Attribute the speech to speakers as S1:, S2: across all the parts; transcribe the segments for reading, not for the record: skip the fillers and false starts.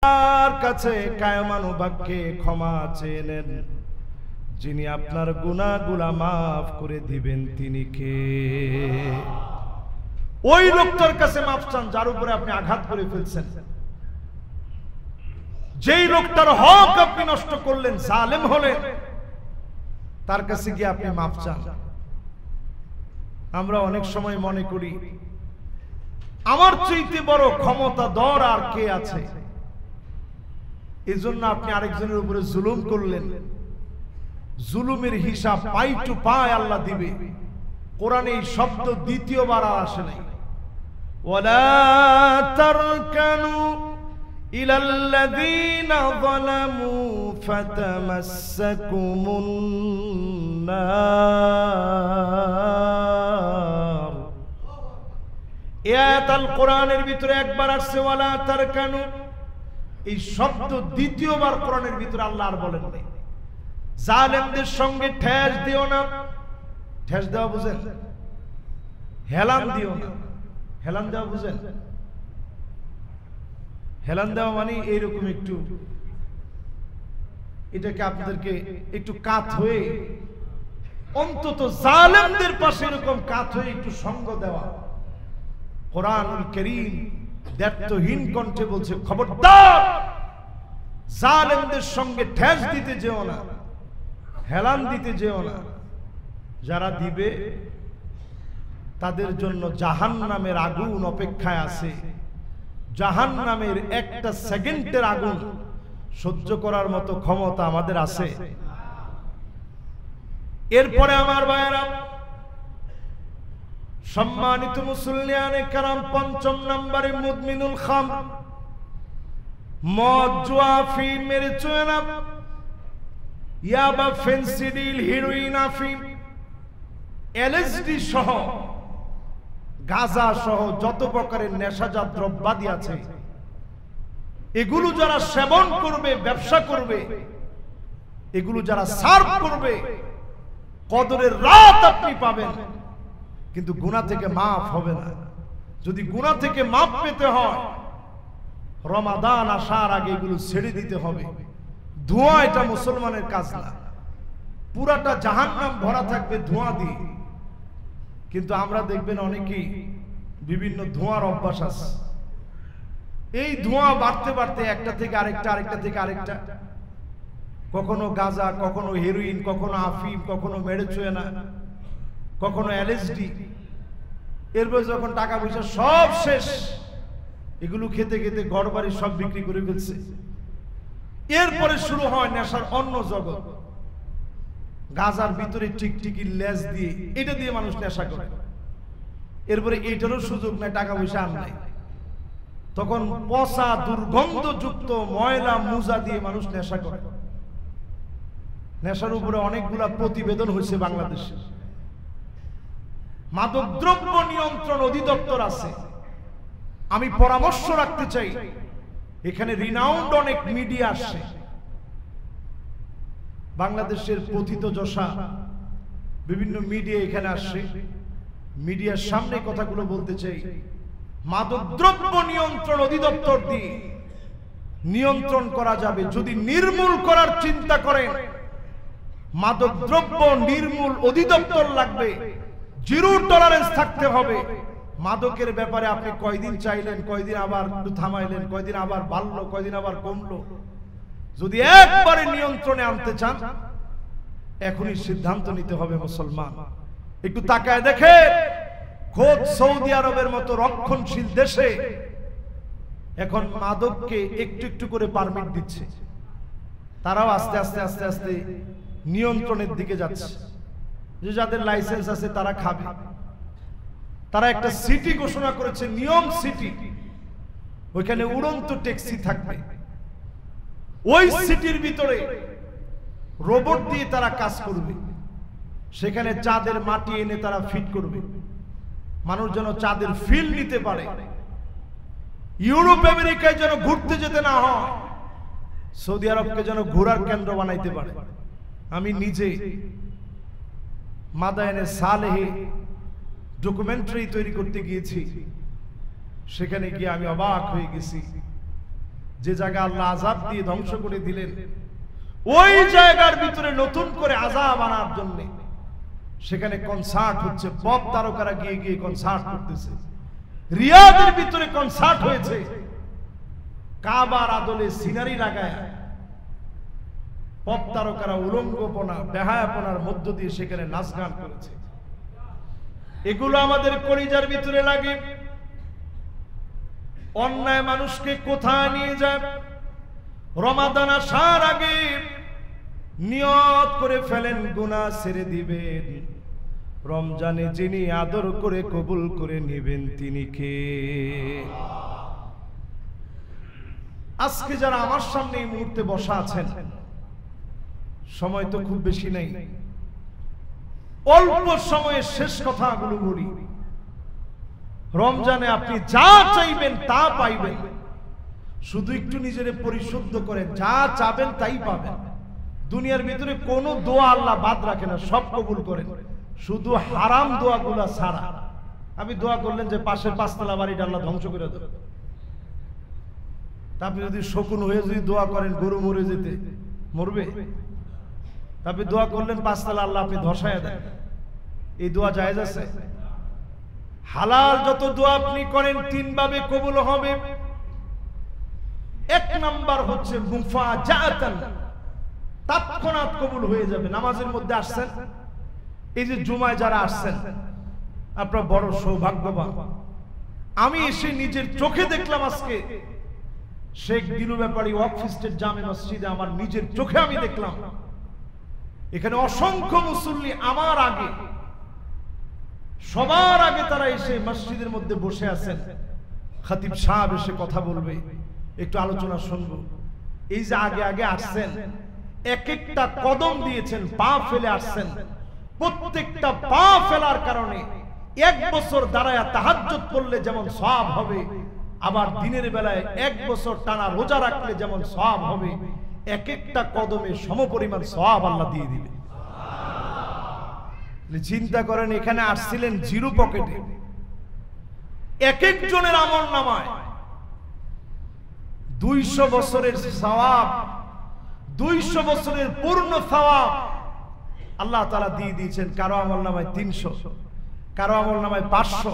S1: তার কাছে কায়মানুবাক্যে ক্ষমা চেয়ে নেন। যিনি আপনার গুনাহগুলো মাফ করে দিবেন তিনি কে? ওই লোকটার কাছে মাফ চান যার উপরে আপনি আঘাত করে ফেলছেন, যেই লোকটার হক আপনি নষ্ট করলেন, জালেম হলেন, তার কাছে গিয়ে আপনি মাফ চান। আমরা অনেক সময় মনে করি আমার চাইতে বড় ক্ষমতাধর আর কে আছে, এজন্য আপনি আরেকজনের উপরে জুলুম করলেন। জুলুমের হিসাব পাই টু পাই আল্লাহ দিবে। কোরআনে এই শব্দ দ্বিতীয়বার আর আসে নাই। ওয়ালা তারকানু ইলাল্লাযীনা যালামু ফাতামাসসাকুমুন নার। আয়াত আল কোরআনের ভিতরে একবার আসছে ওয়ালা তারকানু, এই শব্দ দ্বিতীয়বার কোরআনের ভিতরে আল্লাহ আর বলেন নাই। জালেমদের সঙ্গে ঠেস দিও না। ঠেস দেওয়া বুঝেন? হেলান দিও না। হেলান দেওয়া বুঝেন? হেলান দেওয়া মানে এইরকম একটু, এটাকে আপনাদেরকে একটু কাত হয়ে, অন্তত জালেমদের পাশে এরকম কাত হয়ে একটু সঙ্গ দেওয়া। কোরআনুল কারীম দ্ব্যর্থহীন কণ্ঠে বলছে, খবরদার জালেমদের সঙ্গে ঠেস দিতে যেও না, হেলান দিতে যেও না। যারা দিবে তাদের জন্য জাহান্নামের আগুন অপেক্ষায় আছে। জাহান্নামের একটা সেকেন্ডের আগুন সহ্য করার মতো ক্ষমতা আমাদের আছে? এরপরে আমার ভাইয়েরা, সম্মানিত মুসল্লিয়ানে কেরাম, ৫ম নম্বরে মুদমিনুল খামর, মদ, জুয়া, আফিম, মেরিজুয়ানা, ইয়াবা, ফেনসিডিল, হেরোইন, আফিম, এলএসডি সহ, গাঁজা সহ যত প্রকারের নেশাজাত দ্রব্যাদি আছে, এগুলো যারা সেবন করবে, ব্যবসা করবে, এগুলো যারা সার্ভ করবে, কদরের রাত আপনি পাবেন, কিন্তু গুনাহ থেকে মাফ হবে না। যদি গুনাহ থেকে মাফ পেতে হয়, রমাদান আসার আগে এগুলো ছেড়ে দিতে হবে। ধোঁয়া এটা মুসলমানের কাজ না। পুরাটা জাহান্নাম ভরা থাকবে ধোঁয়া দিয়ে। কিন্তু আমরা দেখবেন অনেকেই বিভিন্ন ধোঁয়ার অভ্যাস আছে। এই ধোঁয়া বাড়তে বাড়তে একটা থেকে আরেকটা, আরেকটা থেকে আরেকটা, কখনো গাঁজা, কখনো হেরোইন, কখনো আফিম, কখনো মেরিজুয়ানা, কখনো এলএসডি। এরপর যখন টাকা পয়সা সব শেষ, এগুলো খেতে খেতে ঘরবাড়ি সব বিক্রি করে ফেলছে। এরপরে শুরু হয় নেশার অন্য জগৎ। গাজার ভিতরে টিকটিকি লেজ দিয়ে, এটা দিয়ে মানুষ নেশা করে। এরপরে এইটারও সুযোগ নাই, টাকা পয়সা আর নাই, তখন পচা দুর্গন্ধযুক্ত ময়লা মুজা দিয়ে মানুষ নেশা করে। নেশার উপরে অনেকগুলা প্রতিবেদন হয়েছে বাংলাদেশে। মাদকদ্রব্য নিয়ন্ত্রণ অধিদপ্তর আছে। আমি পরামর্শ রাখতে চাই, এখানে রিনাউন্ড অনেক মিডিয়া আসছে। বাংলাদেশের পথিতযশা বিভিন্ন মিডিয়া এখানে আসছে। মিডিয়ার সামনে কথাগুলো বলতে চাই। মাদকদ্রব্য নিয়ন্ত্রণ অধিদপ্তর দিয়ে নিয়ন্ত্রণ করা যাবে। যদি নির্মূল করার চিন্তা করেন, মাদকদ্রব্য নির্মূল অধিদপ্তর লাগবে। জিরো টলারেন্স থাকতে হবে। মাদকের ব্যাপারে আপনি কয়দিন চাইলেন, কয়দিন আবার একটু থামাইলেন, কয়দিন আবার বাড়লো, কয়দিন আবার কমলো। যদি একবারে নিয়ন্ত্রণে আনতে চান, এখনই সিদ্ধান্ত নিতে হবে মুসলমান। একটু তাকায় দেখে, খোদ সৌদি আরবের মতো রক্ষণশীল দেশে এখন মাদককে একটু একটু করে পারমিট দিচ্ছে। তারাও আস্তে আস্তে আস্তে আস্তে নিয়ন্ত্রণের দিকে যাচ্ছে। যে যাদের লাইসেন্স আছে তারা খাবে। তারা একটা সিটি ঘোষণা করেছে, নিয়ম সিটি। ওইখানে উড়ন্ত ট্যাক্সি থাকবে। ওই সিটির ভিতরে রোবট দিয়ে তারা কাজ করবে। সেখানে চাঁদের মাটি এনে তারা ফিট করবে। মানুষ যেন চাঁদের ফিল নিতে পারে। ইউরোপ আমেরিকায় যেন ঘুরতে যেতে না হয়, সৌদি আরবকে যেন ঘোরার কেন্দ্র বানাইতে পারে। আমি নিজে মাদায়েনে সালেহে ডকুমেন্টারি তৈরি করতে গিয়েছি। সেখানে গিয়ে আমি অবাক হয়ে গেছি। যে জায়গা আল্লাহ আযাব দিয়ে ধ্বংস করে দিলেন, ওই জায়গার ভিতরে নতুন করে আযাব আনার জন্য সেখানে কনসার্ট হচ্ছে। পপ তারকারা গিয়ে গিয়ে কনসার্ট করতেছে। রিয়াদের ভিতরে কনসার্ট হয়েছে, কাবার আদলে সিনারি লাগায় পপ তারকারা উলঙ্গপনা বেহায়াপনার মধ্য দিয়ে সেখানে নাচ গান করেছে। এগুলো আমাদের কলিজার ভিতরে লাগে। অন্যায় মানুষকে কোথায় নিয়ে যায়? রমাদান আসার আগে নিয়ত করে ফেলেন গুনাহ ছেড়ে দিবেন। রমজানে যিনি আদর করে কবুল করে নেবেন তিনি কে? আজকে যারা আমার সামনে এই মুহূর্তে বসা আছেন, সময় তো খুব বেশি নেই, অল্প সময়ে শেষ কথাগুলো বলি। রমজানে আপনি যা চাইবেন তা পাইবেন, শুধু একটু নিজেরে পরিশুদ্ধ করেন, যা চাবেন তাই পাবেন। দুনিয়ার ভিতরে কোনো দোয়া আল্লাহ বাদ রাখে না, সব কবুল করেন, শুধু হারাম দোয়াগুলা ছাড়া। আপনি দোয়া করলেন যে পাশের পাঁচতলা বাড়িটা আল্লাহ ধ্বংস করে দেবে, আপনি যদি শকুন হয়ে যদি দোয়া করেন গরু মরে যেতে, মরবে? আপনি দোয়া করলেন পাঁচতলা আল্লাহ আপনি ধসায় দেন, এই দোয়া জায়েজ আছে? হালাল যত দোয়া আপনি করেন তিন ভাবে কবুল হবে। এক নাম্বার হচ্ছে মুফাজাতান, তৎক্ষণাৎ কবুল হয়ে যাবে। নামাজের মধ্যে আসছেন, এই যে জুমায় যারা আসছেন আপনারা বড় সৌভাগ্যবান। আমি এসে নিজের চোখে দেখলাম আজকে শেখ দিলু ব্যাপারী ওয়াকফ স্টেট জামে মসজিদে, আমার নিজের চোখে আমি দেখলাম এখানে অসংখ্য মুসল্লি আমার আগে, সবার আগে তারা এসে মসজিদের মধ্যে বসে আছেন। খতিব সাহেব এসে কথা বলবে, একটু আলোচনা শুনবো। এই যে আগে আগে আসছেন, এক একটা কদম দিয়েছেন, পা ফেলে আসছেন। প্রত্যেকটা পা ফেলার কারণে এক বছর দাঁড়ায়া তাহাজ্জুদ পড়লে যেমন সওয়াব হবে, আবার দিনের বেলায় এক বছর টানা রোজা রাখলে যেমন সওয়াব হবে, এক একটা কদমে সমপরিমাণ সওয়াব আল্লাহ দিয়ে দিবে। চিন্তা করেন, এখানে আসছিলেন জিরো পকেটে, এক একজনের আমল নামায় 200 বছরের সওয়াব, 200 বছরের পূর্ণ সওয়াব আল্লাহ তাআলা দিয়ে দিয়েছেন। কারো আমল নামায় 300, কারো আমল নামায় 500।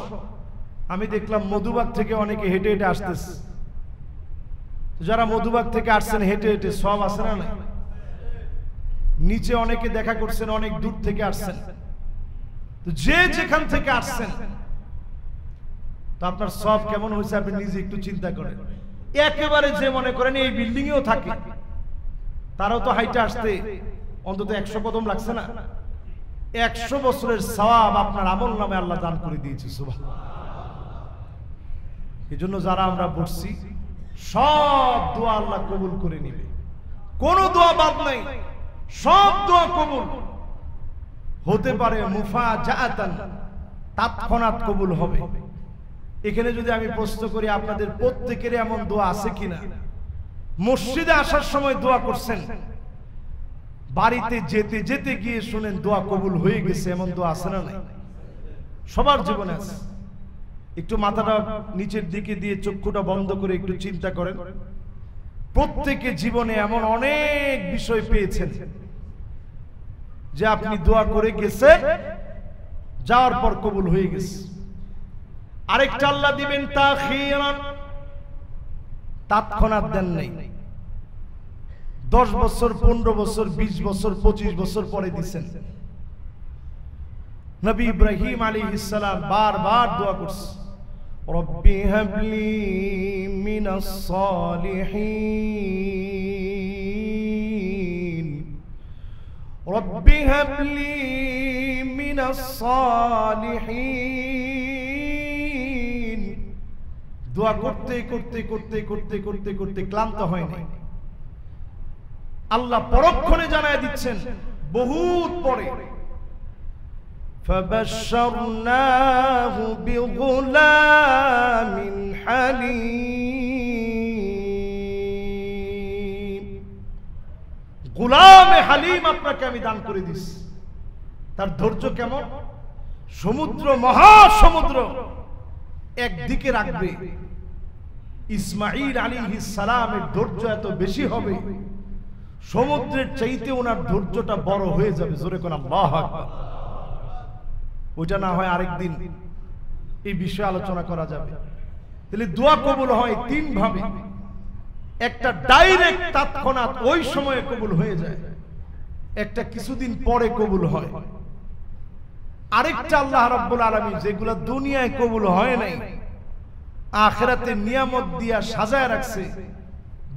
S1: আমি দেখলাম মধুবাগ থেকে অনেকে হেঁটে হেঁটে আসতেছে। যারা মধুবাগ থেকে আসছেন হেঁটে হেঁটে, সব আছে না? নিচে অনেকে দেখা করছেন, অনেক দূর থেকে আসছেন। যে যেখান থেকে আসছেন তো আপনার সব কেমন হয়েছে আপনি নিজে একটু চিন্তা করেন। একেবারে যে মনে করেন এই বিল্ডিং এও থাকে, তারাও তো হাইটে আসতে অন্তত 100 কদম লাগছে না? 100 বছরের সওয়াব আপনার আমল নামে আল্লাহ দান করে দিয়েছে। সুবহানাল্লাহ। এই জন্য যারা আমরা বসছি সব দোয়া আল্লাহ কবুল করে নিবে, কোনো দোয়া বাদ নাই, সব দোয়া কবুল হতে পারে। মুফাজাতান, তৎক্ষণাৎ কবুল হবে। এখানে যদি আমি প্রশ্ন করি আপনাদের প্রত্যেকের এমন দোয়া আছে কিনা? মসজিদে আসার সময় দোয়া করছেন, বাড়িতে যেতে যেতে গিয়ে শুনেন দোয়া কবুল হয়ে গেছে, এমন দোয়া আছে না? নাই? সবার জীবনে আছে। একটু মাথাটা নিচের দিকে দিয়ে চক্ষুটা বন্ধ করে একটু চিন্তা করেন। প্রত্যেকে জীবনে এমন অনেক বিষয় পেয়েছেন যে আপনি দোয়া করে গেছেন, যাওয়ার পর কবুল হয়ে গেছে। আরেকটা আল্লাহ দিবেন তাখিরান, তৎক্ষণাৎ দেন নাই। 10 বছর, 15 বছর, 20 বছর, 25 বছর পরে দিচ্ছেন। নবী ইব্রাহিম আলাইহিস সালাম বারবার দোয়া করছে, রব্বি হাবলি মিনাস সালিহিন, রব্বি হাবলি মিনাস সালিহিন। দোয়া করতে করতে করতে করতে করতে করতে ক্লান্ত হয় নাই। আল্লাহ পরক্ষণে জানায় দিচ্ছেন বহুত পরে, ফাবাশশারনাহু বিগুলামিন হালিম। গোলামে হালিম আপনাকে আমি দান করে দিচ্ছি। তার ধৈর্য কেমন? সমুদ্র, মহাসমুদ্র একদিকে রাখবে, ইসমাঈল আলাইহিস সালামের ধৈর্য এত বেশি হবে, সমুদ্রের চাইতে ওনার ধৈর্যটা বড় হয়ে যাবে। জোরে কোন আল্লাহু আকবার। ওইটা না হয় আরেকদিন এই বিষয়ে আলোচনা করা যাবে। তাহলে দোয়া কবুল হয় তিন ভাবে। একটা ডাইরেক্ট তৎক্ষণাৎ ওই সময়ে কবুল হয়ে যায়, একটা কিছুদিন পরে কবুল হয়, আরেকটা আল্লাহ রাব্বুল আলামিন যেগুলা দুনিয়ায় কবুল হয় নাই আখিরাতে নিয়ামত দিয়া সাজায় রাখছে।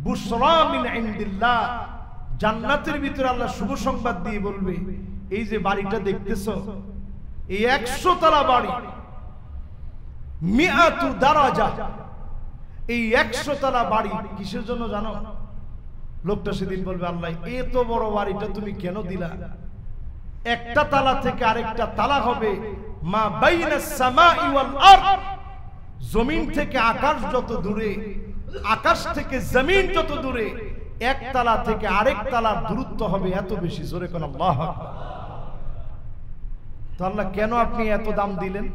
S1: বুশরা মিন ইনদিল্লাহ, জান্নাতের ভিতরে আল্লাহ শুভ সংবাদ দিয়ে বলবে, এই যে বাড়িটা দেখতেছো, এই 100 তলা বাড়ি, মিআতু দারাজা, এই 100 তলা বাড়ি কিসের জন্য জানো? লোকটা সেদিন বলবে, আল্লাহ এত বড় বাড়িটা তুমি কেন দিলা? একটা তালা থেকে আরেকটা তালা হবে মা বাইনাস সামাই ওয়াল আরদ, জমিন থেকে আকাশ যত দূরে, আকাশ থেকে জমিন যত দূরে, এক তালা থেকে আরেক তালার দূরত্ব হবে এত বেশি। জোরে কোন আল্লাহু আকবার। তো আল্লাহ কেন আপনি এত দাম দিলেন?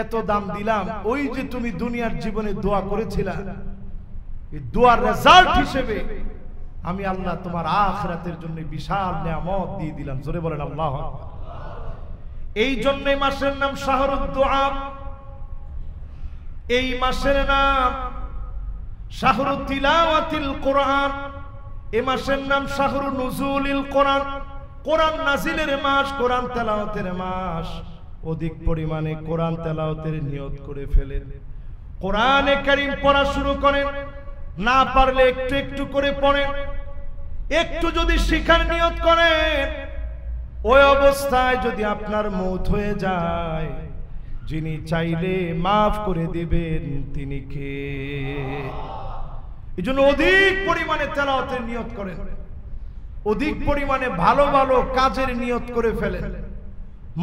S1: এত দাম দিলাম, ওই যে তুমি দুনিয়ার জীবনে দোয়া করেছিলা, এই দোয়ার রেজাল্ট হিসেবে আমি আল্লাহ তোমার আখিরাতের জন্য বিশাল নিয়ামত দিয়ে দিলাম। জোরে বলেন আল্লাহু আকবার। এই জন্য মাসের নাম শাহরুদ দুআ, এই মাসের নাম শাহরু তিলাওয়াতিল কোরআন, এই মাসের নাম শাহরু নুজুলিল কোরআন, কোরআন নাজিলের মাস, কোরআন তেলাওয়াতের মাস। অধিক পরিমাণে কোরআন তেলাওয়াতের নিয়ত করে ফেলেন, কোরআনে কারীম পড়া শুরু করেন, না পারলে একটু একটু করে পড়েন, একটু যদি শিখার নিয়ত করেন, ওই অবস্থায় যদি আপনার মওত হয়ে যায়, যিনি চাইলে মাফ করে দিবেন তিনি কে? এই জন্য অধিক পরিমাণে তেলাওয়াতের নিয়ত করেন, অধিক পরিমাণে ভালো ভালো কাজের নিয়ত করে ফেলেন।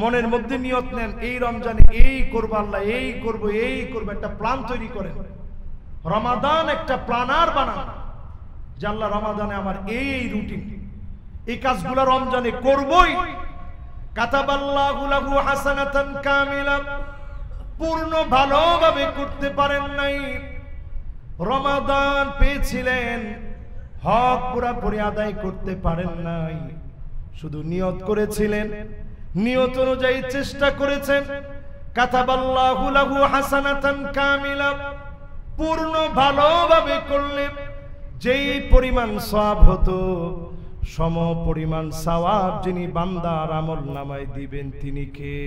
S1: মনের মধ্যে নিয়ত নেন, এই রমজানে এই করবো, আল্লাহ এই করবো, এই করবো, একটা প্ল্যান তৈরি করেন। রমাদান একটা প্ল্যানার বানান, যে আল্লাহ রমাদানে আমার এই রুটিন, এই কাজগুলো রমজানে করবই। কাতাবাল্লাহু লাহু হাসানাতান কামিলা, পূর্ণ ভালোভাবে করতে পারেন নাই, রমাদান পেয়েছিলেন, হক পুরোপুরি আদায় করতে পারেন নাই, শুধু নিয়ত করেছিলেন, নিয়ত অনুযায়ী চেষ্টা করেছেন। কাতাবাল্লাহু লাহু হাসানাতান কামিলা, পূর্ণ ভালোভাবে করলে যেই পরিমাণ সওয়াব হতো, সম পরিমাণ সওয়াব যিনি বান্দার আমল নামায় দিবেন তিনি কে?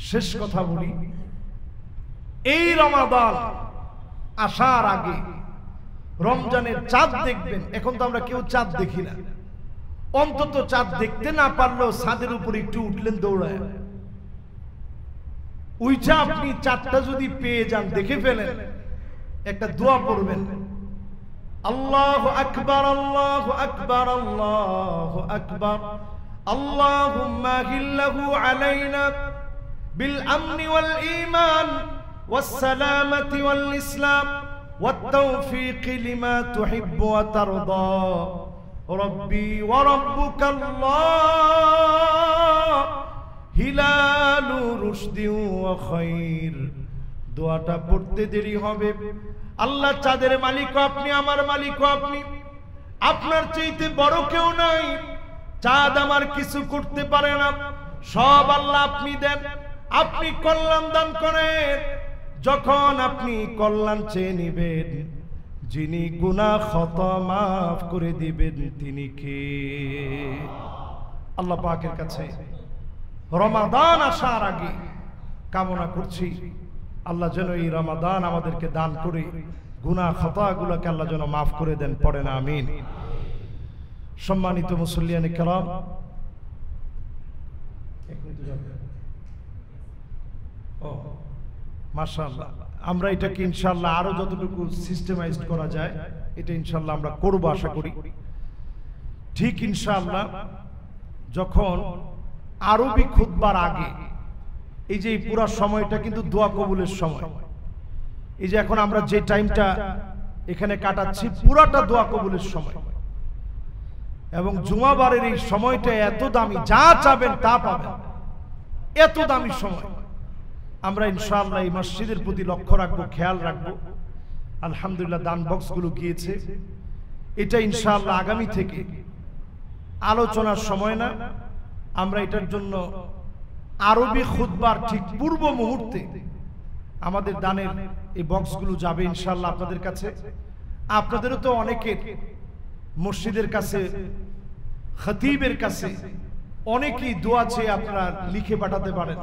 S1: শেষ কথা বলি, এই রমাদান আসার আগে রমজানের চাঁদ দেখবেন। এখন তো আমরা কেউ চাঁদ দেখি না, অন্তত চাঁদ দেখতে না পারলেও ছাদের উপর একটু উঠলেন দৌড়ায়, উইটা আপনি চাঁদটা যদি পেয়ে যান, দেখে ফেলেন, একটা দোয়া পড়বেন, আল্লাহু আকবার, আল্লাহু আকবার, আল্লাহু আকবার, আল্লাহুম্মা হিল্লাহু আলাইনা বিল আমনি ওয়াল ঈমান ওয়াস সালামাতি ওয়াল ইসলাম ওয়াত তাওফীকি লিমা তুহিব্বু ওয়া তারদা রব্বি ওয়া রাব্বুকাল্লাহ হিলালু রুশদি ওয়া খায়র। দোয়াটা পড়তে দেরি হবে। আল্লাহ চাঁদের মালিক আপনি, আমার মালিক আপনি, আপনার চাইতে বড় কেউ নাই। চাঁদ আমার কিছু করতে পারে না, সব আল্লাহ আপনি দেন, আপনি কল্যাণ দান করেন। যখন আপনি কল্যাণ চেয়ে নিবেন, যিনি গুনাহ খতা মাফ করে দিবেন তিনি কে? আল্লাহ পাকের কাছে রমাদান আসার আগে কামনা করছি, আল্লাহ যেন এই রমাদান আমাদেরকে দান করে গুনাহ খাতাগুলোকে আল্লাহ যেন মাফ করে দেন। পড়েন আমিন। সম্মানিত মুসল্লিয়ানে কেরাম, মাশাআল্লাহ, আমরা এটাকে ইনশাআল্লাহ আরো যতটুকু সিস্টেমাইজড করা যায় এটা ইনশাআল্লাহ আমরা করব আশা করি। ঠিক ইনশাআল্লাহ যখন আরবি খুতবার আগে, এই যে এই পুরো সময়টা কিন্তু দোয়া কবুলের সময়। এই যে এখন আমরা যে টাইমটা এখানে কাটাচ্ছি পুরাটা দোয়া কবুলের সময়, এবং জুমাবারের এই সময়টা এত দামি, যা চাবেন তা পাবেন, এত দামি সময়। আমরা ইনশাআল্লাহ এই মসজিদের প্রতি লক্ষ্য রাখবো, খেয়াল রাখবো। আলহামদুলিল্লাহ দান বক্সগুলো গিয়েছে। এটা ইনশাআল্লাহ আগামী থেকে আলোচনার সময় না, আমরা এটার জন্য আরবি খুতবার ঠিক পূর্ব মুহূর্তে আমাদের দানের এই বক্সগুলো যাবে ইনশাআল্লাহ আপনাদের কাছে। আপনাদেরও তো অনেকের মসজিদের কাছে, খতিবের কাছে অনেকেই দোয়া চেয়ে আপনারা লিখে পাঠাতে পারেন।